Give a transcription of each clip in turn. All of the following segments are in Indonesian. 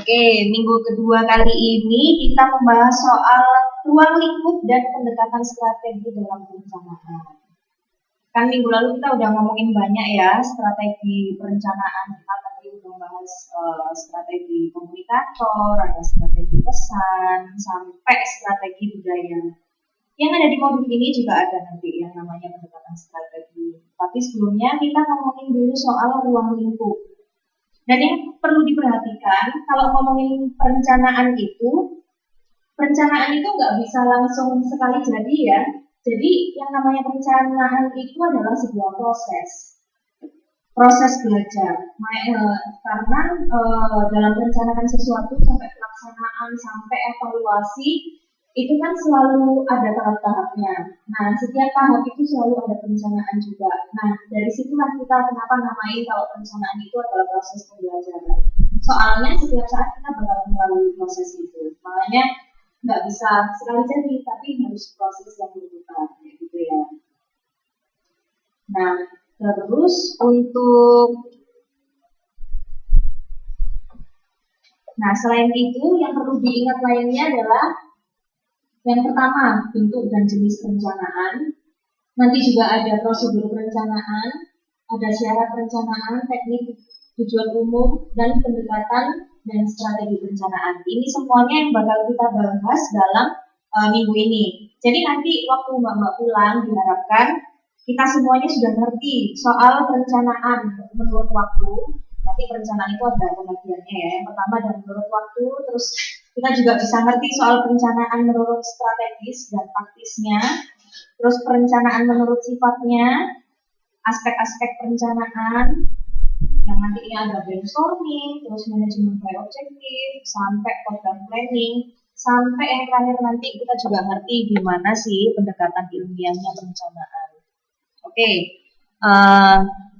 Oke, minggu kedua kali ini kita membahas soal ruang lingkup dan pendekatan strategi dalam perencanaan. Kan minggu lalu kita udah ngomongin banyak ya strategi perencanaan. Kita tadi udah membahas strategi komunikator, ada strategi pesan, sampai strategi budaya. Yang ada di modul ini juga ada nanti yang namanya pendekatan strategi. Tapi sebelumnya kita ngomongin dulu soal ruang lingkup. Dan yang perlu diperhatikan, kalau ngomongin perencanaan itu nggak bisa langsung sekali jadi ya. Jadi yang namanya perencanaan itu adalah sebuah proses belajar. Karena dalam merencanakan sesuatu sampai pelaksanaan, sampai evaluasi, itu kan selalu ada tahap-tahapnya. Nah, setiap tahap itu selalu ada perencanaan juga. Nah, dari situlah kita kenapa namain kalau perencanaan itu adalah proses pembelajaran. Soalnya setiap saat kita bakal melalui proses itu. Makanya nggak bisa sekali jadi, tapi harus proses yang berputar, gitu ya. Nah, terus selain itu yang perlu diingat lainnya adalah yang pertama, bentuk dan jenis perencanaan. Nanti juga ada prosedur perencanaan, ada syarat perencanaan, teknik, tujuan umum, dan pendekatan dan strategi perencanaan. Ini semuanya yang bakal kita bahas dalam minggu ini. Jadi nanti waktu Mbak pulang diharapkan kita semuanya sudah ngerti soal perencanaan menurut waktu. Nanti perencanaan itu ada pembagiannya ya. Yang pertama dan menurut waktu, terus kita juga bisa ngerti soal perencanaan menurut strategis dan taktisnya, terus perencanaan menurut sifatnya, aspek-aspek perencanaan, yang nantinya ada brainstorming, terus manajemen by objektif, sampai program planning, sampai yang terakhir nanti kita juga ngerti gimana sih pendekatan ilmiahnya perencanaan. Oke,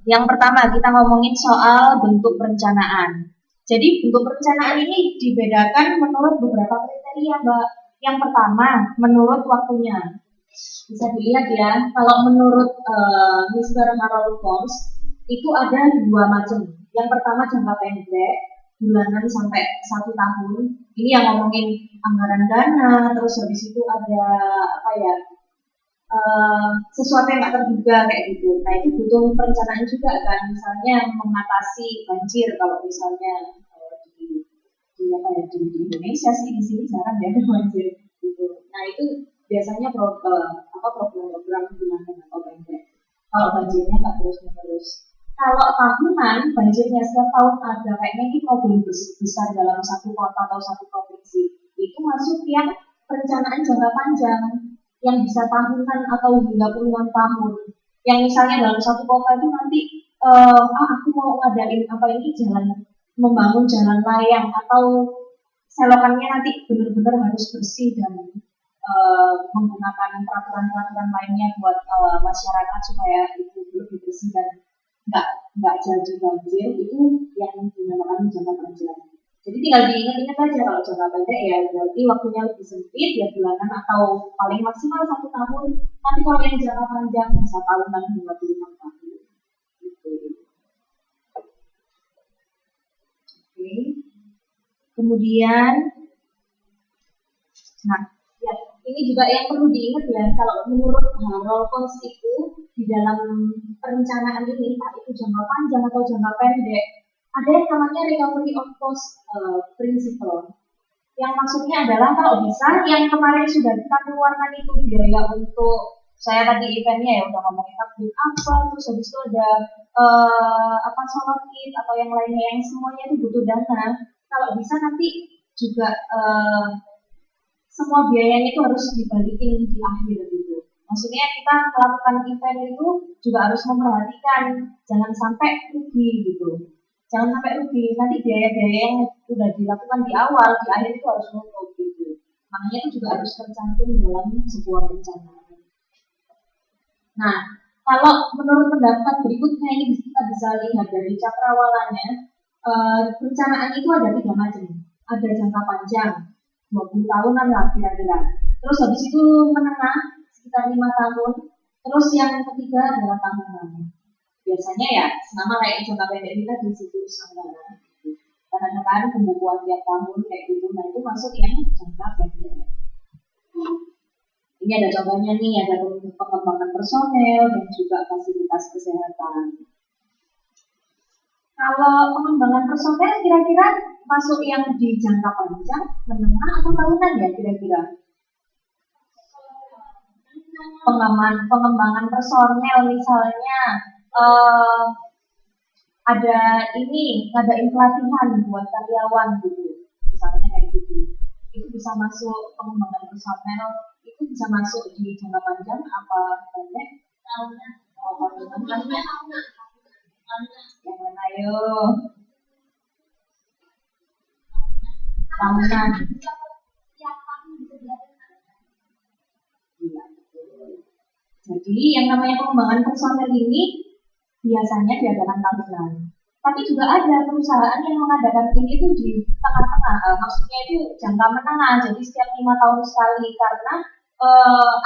yang pertama kita ngomongin soal bentuk perencanaan. Jadi bentuk perencanaan ini dibedakan menurut beberapa kriteria, Mbak. Yang pertama, menurut waktunya. Bisa dilihat ya, kalau menurut Mr. Harold Combs, itu ada dua macam. Yang pertama jangka pendek, bulanan sampai 1 tahun. Ini yang ngomongin anggaran dana, terus habis itu ada sesuatu yang tak terduga kayak gitu. Nah itu butuh perencanaan juga kan, misalnya mengatasi banjir kalau misalnya di Indonesia sih di sini jarang ya ada banjir gitu. Nah itu biasanya program bulanan atau pendek. Kalau banjirnya nggak terus-menerus. Kalau tahunan banjirnya setiap tahun ada, kayaknya ini problem besar dalam satu kota atau satu provinsi. Itu masuk yang perencanaan jangka panjang yang bisa tahunan atau hingga puluhan tahun. Yang misalnya dalam satu kota itu nanti aku mau ngadain membangun jalan layang atau selokannya nanti benar-benar harus bersih dan menggunakan peraturan-peraturan lainnya buat masyarakat supaya itu lebih bersih dan nggak jadi banjir. Itu yang dinamakan jangka panjang. Jadi tinggal diingat-ingat aja kalau jangka pendek ya berarti waktunya lebih sempit ya bulanan atau paling maksimal 1 tahun. Tapi kalau yang jangka panjang bisa tahunan hingga puluhan tahun. Gitu. Oke. Kemudian, ini juga yang perlu diingat ya kalau menurut Harold Combs itu di dalam perencanaan ini entah itu jangka panjang atau jangka pendek, ada yang namanya recovery of cost principle. Yang maksudnya adalah kalau bisa yang kemarin sudah kita keluarkan itu biaya untuk saya tadi eventnya ya udah ngomongin update apa, terus habis itu ada solar kit atau yang lainnya yang semuanya itu butuh dana. Kalau bisa nanti juga semua biayanya itu harus dibalikin di akhir gitu. Maksudnya kita melakukan event itu juga harus memperhatikan jangan sampai rugi gitu. Jangan sampai rugi, nanti biaya-biaya yang sudah dilakukan di awal, di akhir itu harus nutup gitu. Makanya itu juga harus tercantum dalam sebuah perencanaan. Nah, kalau menurut pendapat berikutnya ini kita bisa lihat dari cakrawalannya, perencanaan itu ada 3 macam. Ada jangka panjang, 20 tahunan lah kira-kira. Terus habis itu menengah, sekitar 5 tahun. Terus yang ketiga adalah tahunan. Biasanya ya sama kayak jangka pendek kita di siklus anggaran. Karena ada kan pembukuan tiap tahun kayak gitu. Nah itu masuk yang jangka pendek. Ini ada contohnya nih, ada pengembangan personel dan juga fasilitas kesehatan. Kalau pengembangan personel kira-kira masuk yang di jangka panjang, menengah atau tahunan ya kira-kira? Pengembangan personel misalnya ada ngadain pelatihan buat karyawan gitu, misalnya kayak gitu. Itu bisa masuk pengembangan personel, itu bisa masuk di jangka panjang apa pendek? Yang mana ayo? Tahunan. Jadi yang namanya pengembangan personel ini biasanya diadakan tahunan. Tapi juga ada perusahaan yang mengadakan ini tuh di tengah-tengah, maksudnya itu jangka menengah, jadi setiap 5 tahun sekali karena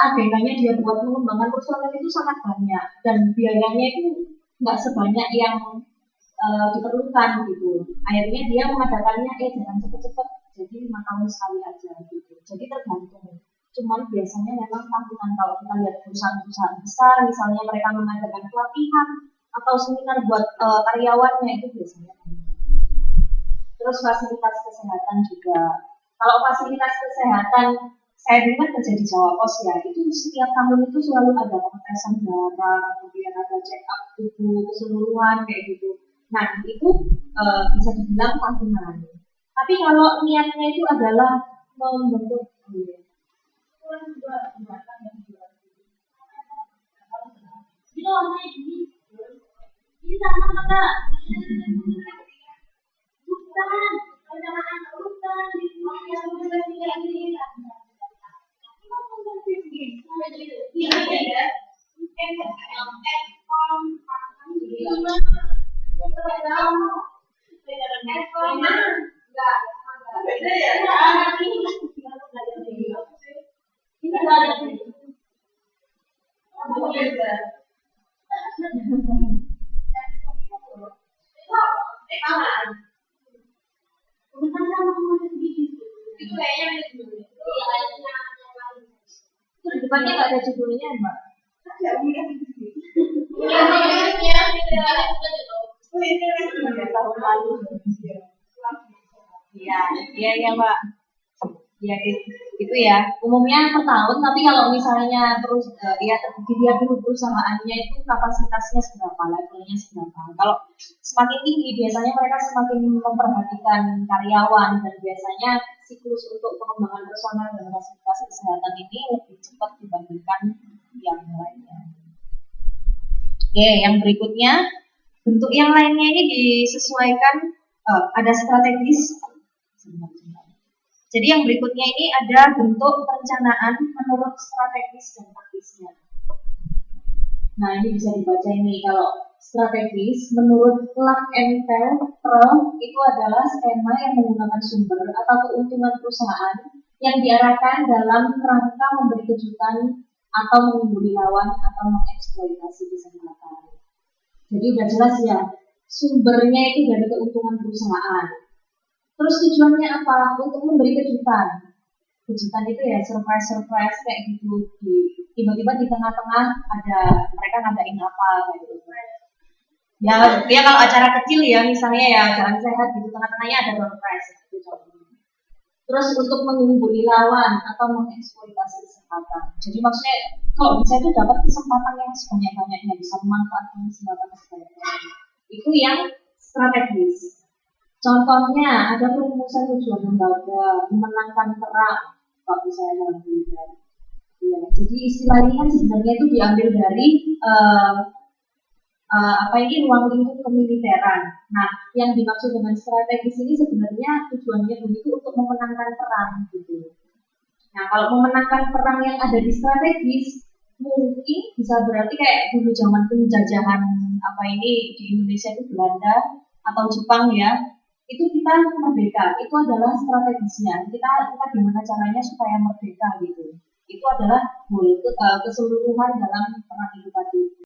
agendanya dia buat pengembangan personel itu sangat banyak dan biayanya itu nggak sebanyak yang diperlukan gitu. Akhirnya dia mengadakannya jangan cepet-cepet, jadi 5 tahun sekali aja gitu. Jadi tergantung. Cuman biasanya memang tahunan kalau kita lihat perusahaan-perusahaan besar, misalnya mereka mengadakan pelatihan atau seminar buat karyawannya itu biasanya. Terus fasilitas kesehatan juga. Kalau fasilitas kesehatan, saya dulu kan kerja di Jawa Pos ya, itu setiap tahun itu selalu ada pengetesan darah, kemudian ada check up tubuh keseluruhan kayak gitu. Nah itu bisa dibilang tahunan. Tapi kalau niatnya itu adalah membentuk ini sama enggak? Bukan, perencanaan urutan di yang ini. Itu kayaknya depannya nggak ada judulnya, Mbak. Tahun lalu. Iya, Mbak. Ya itu ya. Umumnya per tahun, tapi kalau misalnya terus dilihat dulu perusahaannya itu kapasitasnya seberapa, levelnya seberapa. Kalau semakin tinggi biasanya mereka semakin memperhatikan karyawan dan biasanya siklus untuk pengembangan personal dan fasilitas kesehatan ini lebih cepat dibandingkan yang lainnya. Oke, yang berikutnya bentuk yang lainnya ini disesuaikan ada strategis. Jadi yang berikutnya ini ada bentuk perencanaan menurut strategis dan taktisnya. Nah ini bisa dibaca ini, kalau strategis menurut Clark and Pearl itu adalah skema yang menggunakan sumber atau keuntungan perusahaan yang diarahkan dalam rangka memberi kejutan atau mengungguli lawan atau mengeksploitasi kesempatan. Jadi udah jelas ya, sumbernya itu dari keuntungan perusahaan. Terus tujuannya apa? Untuk memberi kejutan. Kejutan itu ya surprise kayak gitu. Tiba-tiba di tengah-tengah ada mereka ngadain apa kayak gitu. Ya kalau acara kecil ya misalnya ya jalan sehat gitu, tengah-tengahnya ada surprise gitu contohnya. Terus untuk mengungguli lawan atau mengeksploitasi kesempatan. Jadi maksudnya kalau bisa itu dapat kesempatan yang sebanyak-banyaknya, bisa memanfaatkan kesempatan sebanyak-banyaknya. Itu yang strategis. Contohnya ada perumusan tujuan lembaga, memenangkan perang, kalau misalnya dalam militer. Ya, jadi istilah ini kan sebenarnya itu diambil dari ruang lingkup kemiliteran. Nah, yang dimaksud dengan strategis ini sebenarnya tujuannya begitu untuk memenangkan perang gitu. Nah, kalau memenangkan perang yang ada di strategis mungkin bisa berarti kayak dulu zaman penjajahan di Indonesia itu Belanda atau Jepang ya. Itu kita merdeka, itu adalah strategisnya. Kita gimana caranya supaya merdeka gitu. Itu adalah keseluruhan dalam perang itu tadi.